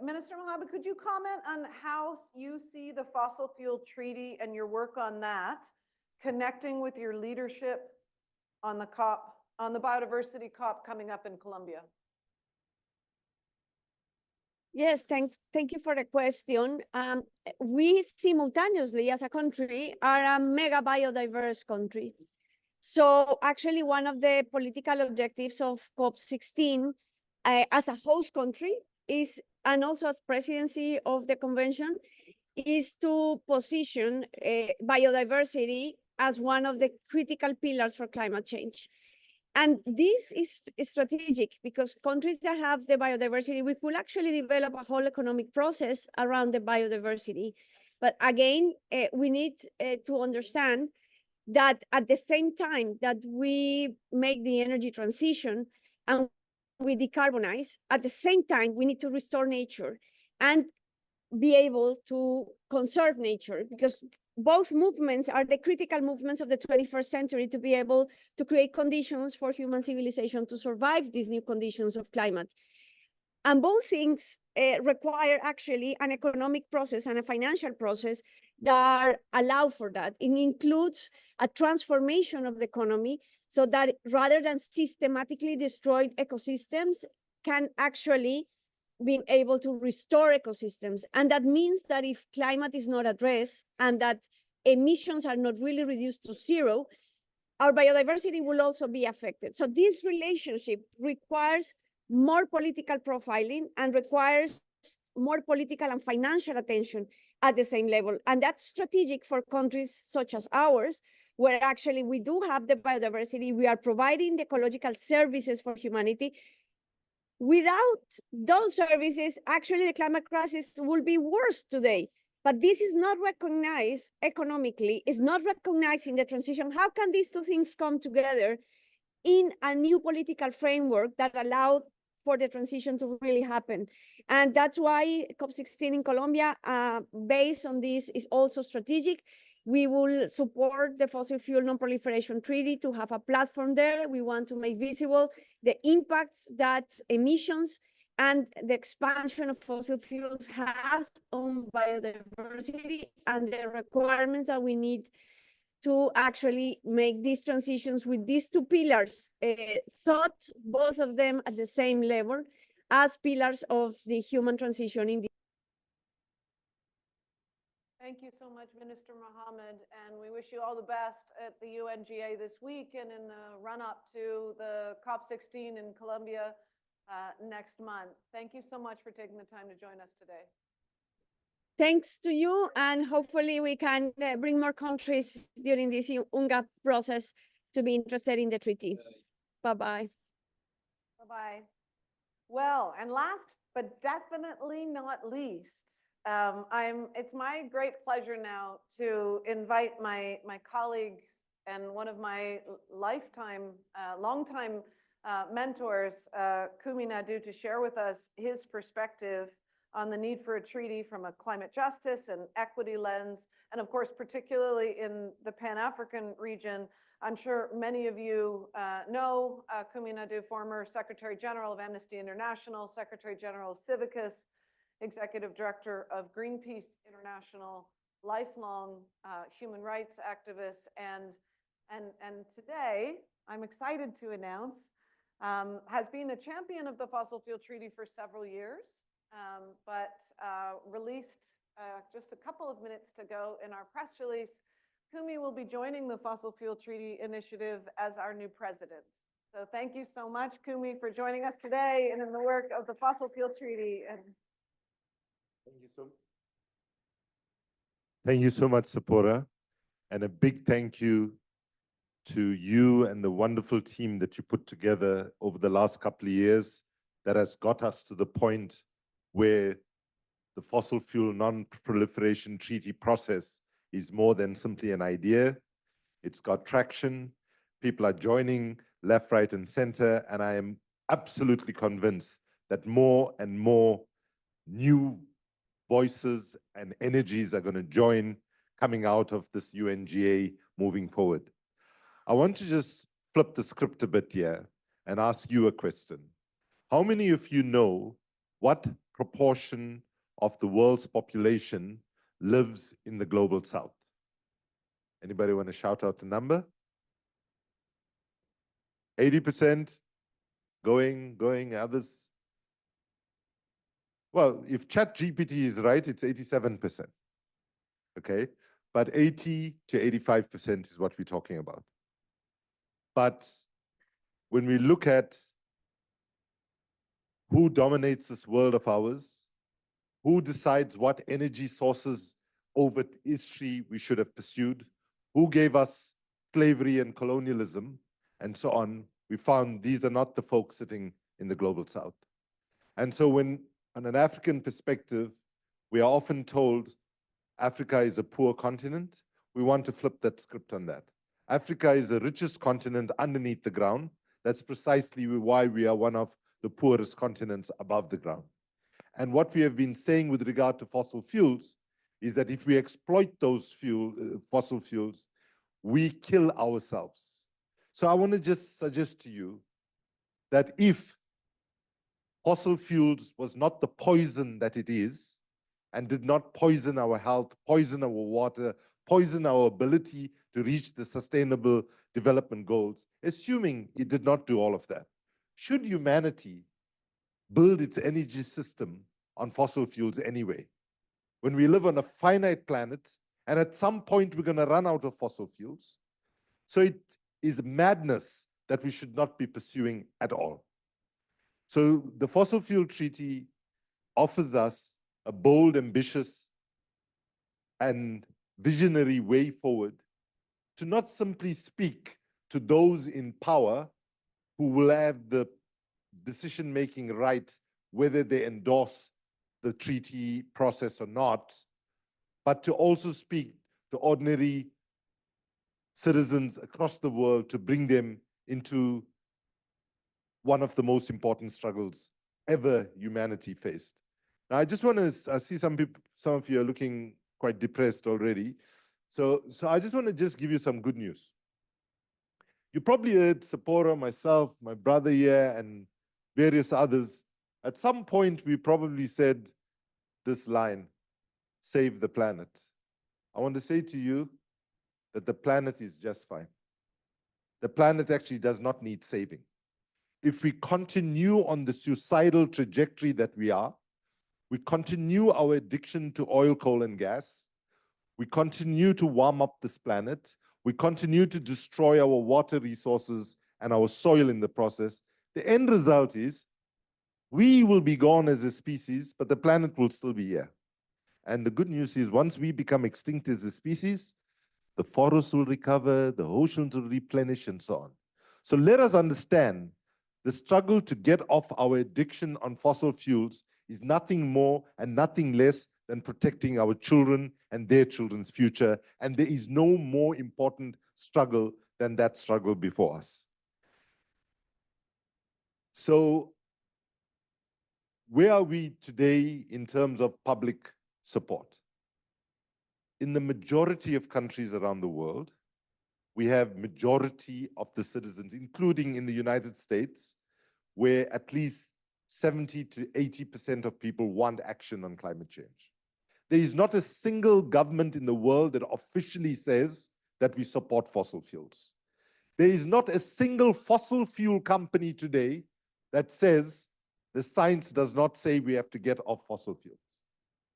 Minister Mohammed, could you comment on how you see the fossil fuel treaty and your work on that connecting with your leadership on the COP, on the biodiversity COP coming up in Colombia? Yes, thank you for the question. We simultaneously, as a country, are a mega biodiverse country. So actually, one of the political objectives of COP16 as a host country is, and also as presidency of the convention, is to position biodiversity as one of the critical pillars for climate change. And this is strategic because countries that have the biodiversity, we could actually develop a whole economic process around the biodiversity. But again, we need to understand that at the same time that we make the energy transition and we decarbonize, at the same time, we need to restore nature and be able to conserve nature, because both movements are the critical movements of the 21st century to be able to create conditions for human civilization to survive these new conditions of climate. And both things require actually an economic process and a financial process that allow for that. It includes a transformation of the economy so that rather than systematically destroyed ecosystems can actually being able to restore ecosystems. And that means that if climate is not addressed and that emissions are not really reduced to zero, our biodiversity will also be affected. So this relationship requires more political profiling and requires more political and financial attention at the same level. And that's strategic for countries such as ours, where actually we do have the biodiversity, we are providing the ecological services for humanity. Without those services, actually the climate crisis will be worse today. But this is not recognized economically, it's not recognized in the transition. How can these two things come together in a new political framework that allowed for the transition to really happen? And that's why COP16 in Colombia, based on this, is also strategic. We will support the fossil fuel non-proliferation treaty to have a platform there. We want to make visible the impacts that emissions and the expansion of fossil fuels has on biodiversity and the requirements that we need to actually make these transitions with these two pillars, thought both of them at the same level as pillars of the human transition in the. Thank you so much, Minister Mohammed, and we wish you all the best at the UNGA this week and in the run-up to the COP16 in Colombia next month. Thank you so much for taking the time to join us today. Thanks to you, and hopefully we can bring more countries during this UNGA process to be interested in the treaty. Bye-bye. Bye-bye. Well, and last but definitely not least, it's my great pleasure now to invite my colleagues and one of my longtime mentors, Kumi Naidoo, to share with us his perspective on the need for a treaty from a climate justice and equity lens, and of course, particularly in the Pan-African region. I'm sure many of you know Kumi Naidoo, former Secretary General of Amnesty International, Secretary General of Civicus, Executive Director of Greenpeace International, lifelong human rights activist, and And today, I'm excited to announce, has been a champion of the Fossil Fuel Treaty for several years, but released just a couple of minutes to go in our press release. Kumi will be joining the Fossil Fuel Treaty Initiative as our new president. So thank you so much, Kumi, for joining us today and in the work of the Fossil Fuel Treaty. And thank you so much, Sephora, and a big thank you to you and the wonderful team that you put together over the last couple of years that has got us to the point where the fossil fuel non-proliferation treaty process is more than simply an idea. It's got traction. People are joining left, right, and center, and I am absolutely convinced that more and more new voices and energies are going to join coming out of this UNGA moving forward. I want to just flip the script a bit here and ask you a question. How many of you know what proportion of the world's population lives in the global south? Anybody want to shout out the number? 80%? Going, others? Well, if ChatGPT is right, it's 87%. Okay, but 80 to 85% is what we're talking about. But when we look at who dominates this world of ours, who decides what energy sources over history we should have pursued, who gave us slavery and colonialism, and so on, we found these are not the folks sitting in the global south. And so when, on an African perspective, we are often told Africa is a poor continent, we want to flip that script on that. Africa is the richest continent underneath the ground. That's precisely why we are one of the poorest continents above the ground. And what we have been saying with regard to fossil fuels is that if we exploit those fossil fuels, we kill ourselves. So I want to just suggest to you that if fossil fuels was not the poison that it is, and did not poison our health, poison our water, poison our ability to reach the sustainable development goals, assuming it did not do all of that, should humanity build its energy system on fossil fuels anyway? When we live on a finite planet, and at some point we're going to run out of fossil fuels, so it is madness that we should not be pursuing at all. So the Fossil Fuel Treaty offers us a bold, ambitious, and visionary way forward to not simply speak to those in power who will have the decision-making right whether they endorse the treaty process or not, but to also speak to ordinary citizens across the world to bring them into one of the most important struggles ever humanity faced. Now, I just want to, I see some of you are looking quite depressed already. So I just want to just give you some good news. You probably heard Sephora, myself, my brother here, and various others. At some point, we probably said this line, save the planet. I want to say to you that the planet is just fine. The planet actually does not need saving. If we continue on the suicidal trajectory that we are, we continue our addiction to oil, coal, and gas, we continue to warm up this planet, we continue to destroy our water resources and our soil in the process, the end result is we will be gone as a species, but the planet will still be here. And the good news is once we become extinct as a species, the forests will recover, the oceans will replenish, and so on. So let us understand the struggle to get off our addiction on fossil fuels is nothing more and nothing less than protecting our children and their children's future. And there is no more important struggle than that struggle before us. So where are we today in terms of public support? In the majority of countries around the world, we have majority of the citizens, including in the United States, where at least 70 to 80% of people want action on climate change. There is not a single government in the world that officially says that we support fossil fuels. There is not a single fossil fuel company today that says the science does not say we have to get off fossil fuels.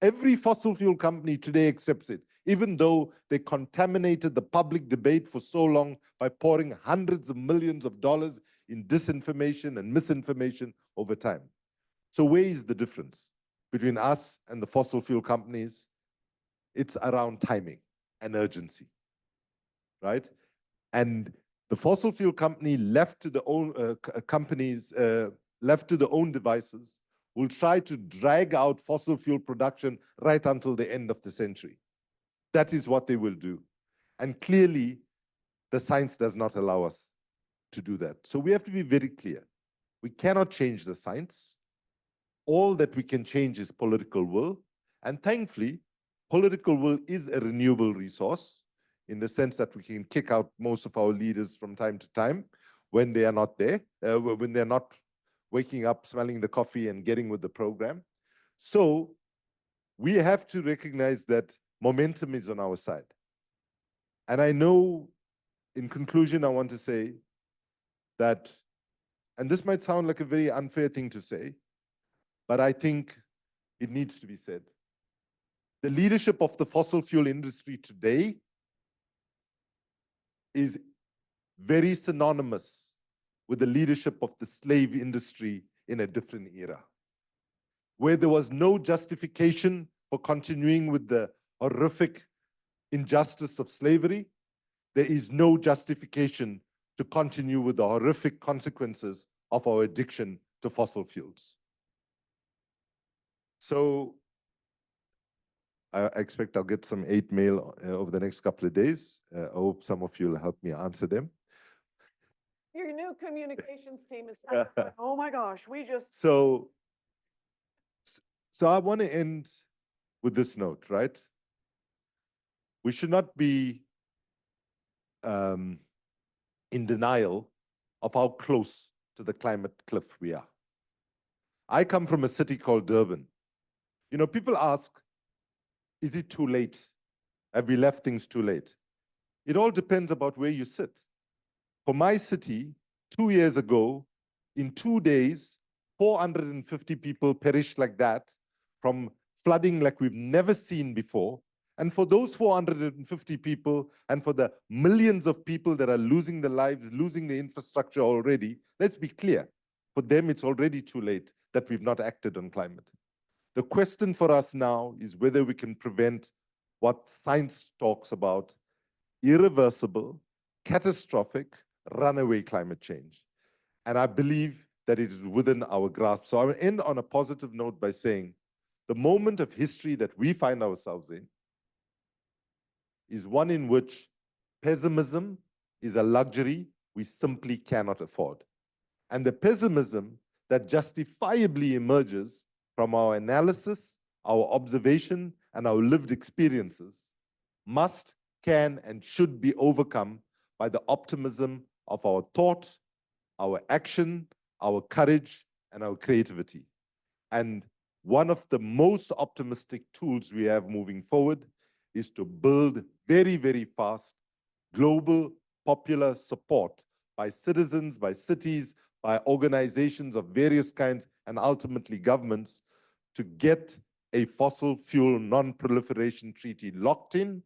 Every fossil fuel company today accepts it, even though they contaminated the public debate for so long by pouring hundreds of millions of dollars in disinformation and misinformation over time. So where is the difference between us and the fossil fuel companies? It's around timing and urgency, right? And the fossil fuel company left to the own companies, left to their own devices, will try to drag out fossil fuel production right until the end of the century. That is what they will do. And clearly, the science does not allow us to do that. So we have to be very clear. We cannot change the science. All that we can change is political will. And thankfully, political will is a renewable resource in the sense that we can kick out most of our leaders from time to time when they are not there, when they're not waking up, smelling the coffee and getting with the program. So we have to recognize that momentum is on our side. And I know, in conclusion, I want to say that, and this might sound like a very unfair thing to say, but I think it needs to be said. The leadership of the fossil fuel industry today is very synonymous with the leadership of the slave industry in a different era, where there was no justification for continuing with the horrific injustice of slavery. There is no justification to continue with the horrific consequences of our addiction to fossil fuels. So I expect I'll get some hate mail over the next couple of days. I hope some of you will help me answer them. Your new communications team is, oh my gosh, we just. So I want to end with this note, right? We should not be in denial of how close to the climate cliff we are. I come from a city called Durban. You know, people ask, is it too late? Have we left things too late? It all depends about where you sit. For my city, 2 years ago, in 2 days, 450 people perished like that from flooding like we've never seen before. And for those 450 people and for the millions of people that are losing their lives, losing the infrastructure already, let's be clear, for them it's already too late that we've not acted on climate. The question for us now is whether we can prevent what science talks about, irreversible, catastrophic, runaway climate change. And I believe that it is within our grasp. So I will end on a positive note by saying the moment of history that we find ourselves in is one in which pessimism is a luxury we simply cannot afford. And the pessimism that justifiably emerges from our analysis, our observation, and our lived experiences must, can, and should be overcome by the optimism of our thought, our action, our courage, and our creativity. And one of the most optimistic tools we have moving forward is to build very, very fast global popular support by citizens, by cities, by organizations of various kinds, and ultimately governments to get a fossil fuel non-proliferation treaty locked in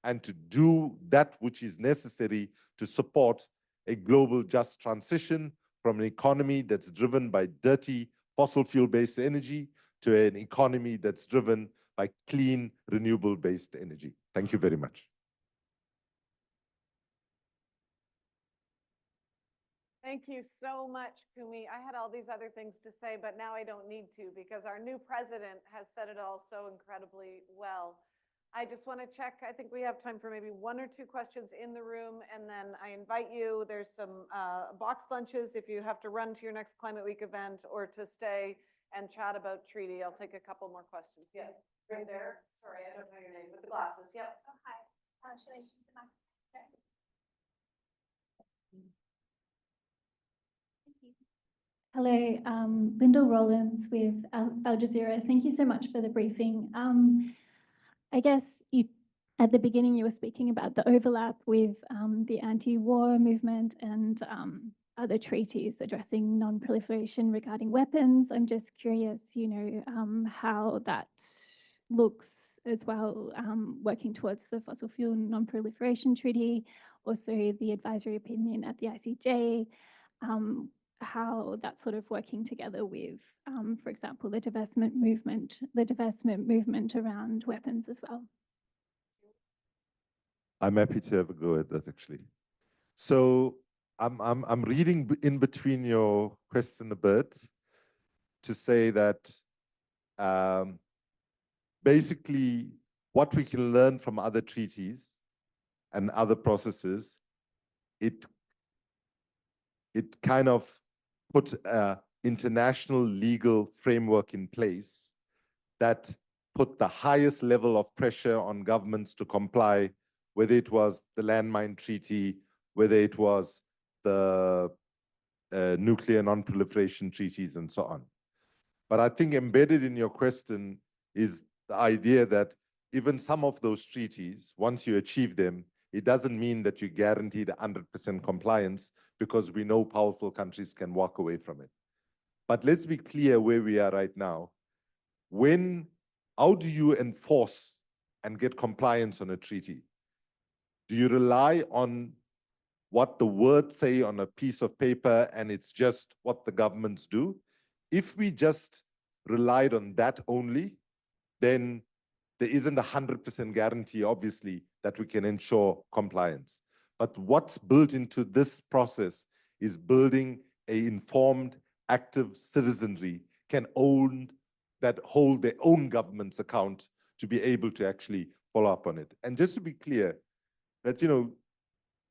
and to do that which is necessary to support a global just transition from an economy that's driven by dirty fossil fuel-based energy to an economy that's driven by clean, renewable-based energy. Thank you very much. Thank you so much, Kumi. I had all these other things to say, but now I don't need to because our new president has said it all so incredibly well. I just want to check. I think we have time for maybe 1 or 2 questions in the room, and then I invite you. There's some box lunches if you have to run to your next Climate Week event or to stay and chat about treaty. I'll take a couple more questions. Yeah, right there. Sorry, I don't know your name, with the glasses. Yep. Oh, hi. Should I use the mic? Okay. Thank you. Hello, Linda Rollins with Al Jazeera. Thank you so much for the briefing. I guess you at the beginning you were speaking about the overlap with the anti-war movement and other treaties addressing non-proliferation regarding weapons. I'm just curious, how that looks as well, working towards the fossil fuel non-proliferation treaty, also the advisory opinion at the ICJ, how that's sort of working together with, for example, the divestment movement around weapons as well. I'm happy to have a go at that, actually. So I'm reading in between your question a bit to say that basically what we can learn from other treaties and other processes, it kind of put an international legal framework in place that put the highest level of pressure on governments to comply, whether it was the landmine treaty, whether it was the nuclear non-proliferation treaties and so on. But I think embedded in your question is the idea that even some of those treaties, once you achieve them, it doesn't mean that you guaranteed 100% compliance, because we know powerful countries can walk away from it. But let's be clear where we are right now. How do you enforce and get compliance on a treaty? Do you rely on what the words say on a piece of paper and it's just what the governments do? If we just relied on that only, then there isn't 100% guarantee, obviously, that we can ensure compliance. But what's built into this process is building an informed, active citizenry that hold their own governments account to be able to actually follow up on it. And just to be clear, that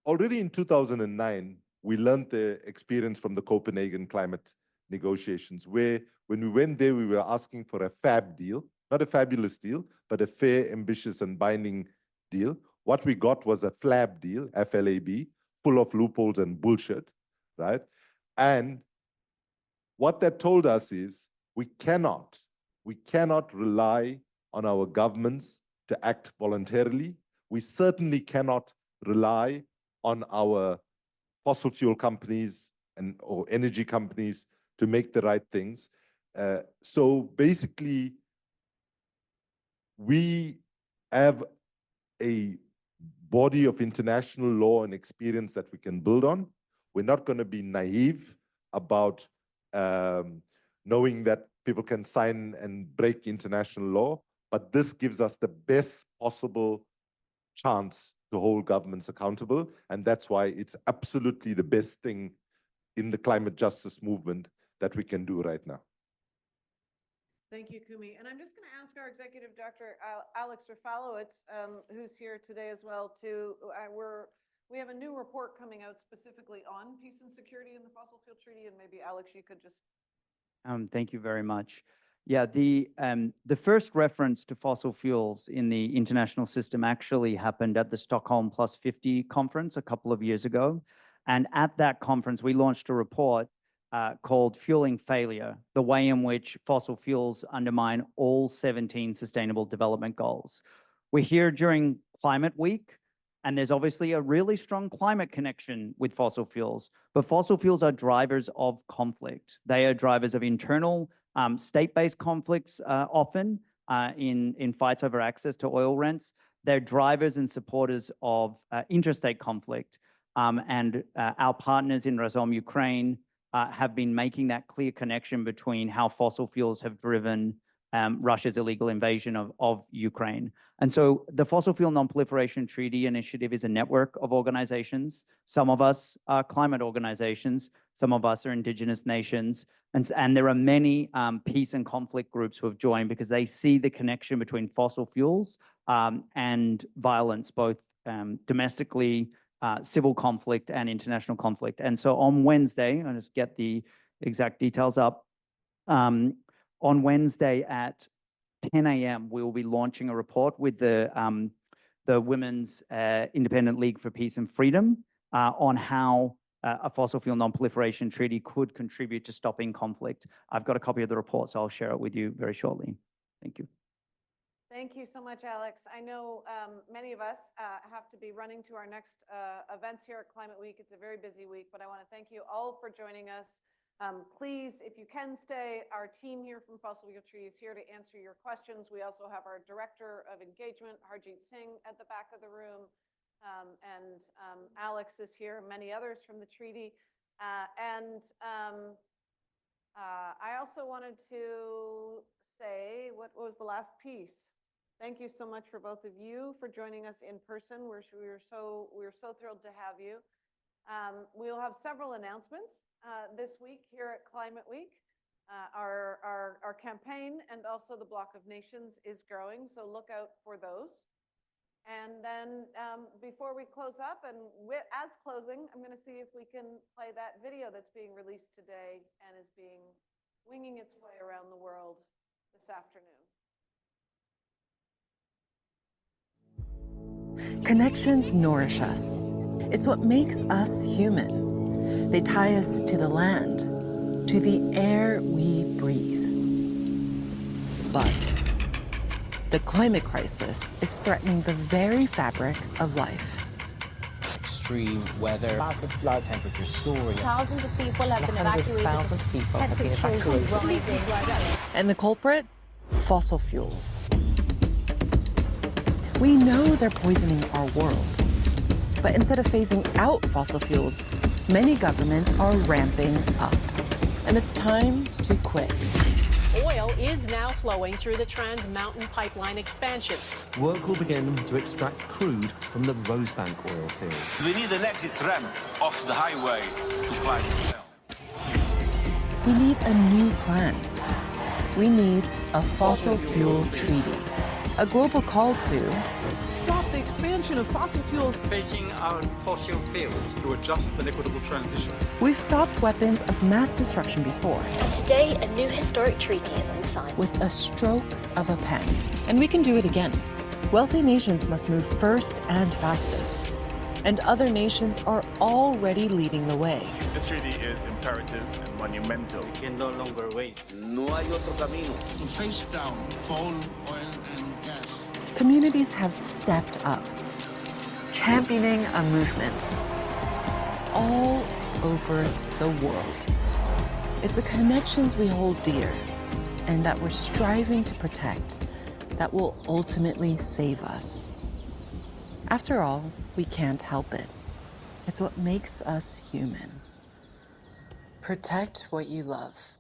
already in 2009, we learned the experience from the Copenhagen climate negotiations, where when we went there, we were asking for a fab deal, not a fabulous deal, but a fair, ambitious, and binding deal. What we got was a FLAB deal, FLAB, full of loopholes and bullshit, right? And what that told us is we cannot rely on our governments to act voluntarily. We certainly cannot rely on our fossil fuel companies or energy companies to make the right things. So basically, we have a body of international law and experience that we can build on. We're not going to be naive about knowing that people can sign and break international law, but this gives us the best possible chance to hold governments accountable, and that's why it's absolutely the best thing in the climate justice movement that we can do right now. Thank you, Kumi. And I'm just going to ask our executive director, Alex Rafalowitz, who's here today as well, we have a new report coming out specifically on peace and security in the fossil fuel treaty, and maybe Alex, you could just. Thank you very much. Yeah, the first reference to fossil fuels in the international system actually happened at the Stockholm Plus 50 conference a couple of years ago. And at that conference, we launched a report called Fueling Failure, the way in which fossil fuels undermine all 17 Sustainable Development Goals. We're here during Climate Week, and there's obviously a really strong climate connection with fossil fuels, but fossil fuels are drivers of conflict. They are drivers of internal state-based conflicts often in fights over access to oil rents. They're drivers and supporters of interstate conflict. And our partners in Razom, Ukraine, have been making that clear connection between how fossil fuels have driven Russia's illegal invasion of Ukraine. And so the Fossil Fuel Non-Proliferation Treaty Initiative is a network of organizations. Some of us are climate organizations. Some of us are indigenous nations. And there are many peace and conflict groups who have joined because they see the connection between fossil fuels and violence, both domestically, civil conflict and international conflict. And so on Wednesday, I'll just get the exact details up. On Wednesday at 10 a.m., we will be launching a report with the Women's Independent League for Peace and Freedom on how a fossil fuel non-proliferation treaty could contribute to stopping conflict. I've got a copy of the report, so I'll share it with you very shortly. Thank you. Thank you so much, Alex. I know many of us have to be running to our next events here at Climate Week. It's a very busy week, but I want to thank you all for joining us. Please, if you can stay, our team here from Fossil Fuel Tree is here to answer your questions. We also have our Director of Engagement, Harjeet Singh, at the back of the room. And Alex is here, many others from the treaty. I also wanted to say, what was the last piece? Thank you so much for both of you for joining us in person. We're so thrilled to have you. We'll have several announcements this week here at Climate Week. Our campaign and also the Block of Nations is growing, so look out for those. And then before we close up, and as closing, I'm going to see if we can play that video that's being released today and is winging its way around the world this afternoon. Connections nourish us. It's what makes us human. They tie us to the land, to the air we breathe. But the climate crisis is threatening the very fabric of life. Extreme weather, massive floods, temperatures soaring. Thousands of people have been evacuated. 100,000 people have been evacuated. And the culprit? Fossil fuels. We know they're poisoning our world. But instead of phasing out fossil fuels, many governments are ramping up. And it's time to quit. Oil is now flowing through the Trans Mountain Pipeline expansion. Work will begin to extract crude from the Rosebank oil field. We need an exit ramp off the highway to climate. We need a new plan. We need a fossil fuel treaty. A global call to stop the expansion of fossil fuels, phasing out fossil fuels to adjust an equitable transition. We've stopped weapons of mass destruction before. And today, a new historic treaty has been signed. With a stroke of a pen. And we can do it again. Wealthy nations must move first and fastest. And other nations are already leading the way. This treaty is imperative and monumental. We can no longer wait. No hay otro camino. To face down coal, oil, and gas. Communities have stepped up, championing a movement all over the world. It's the connections we hold dear and that we're striving to protect that will ultimately save us. After all, we can't help it. It's what makes us human. Protect what you love.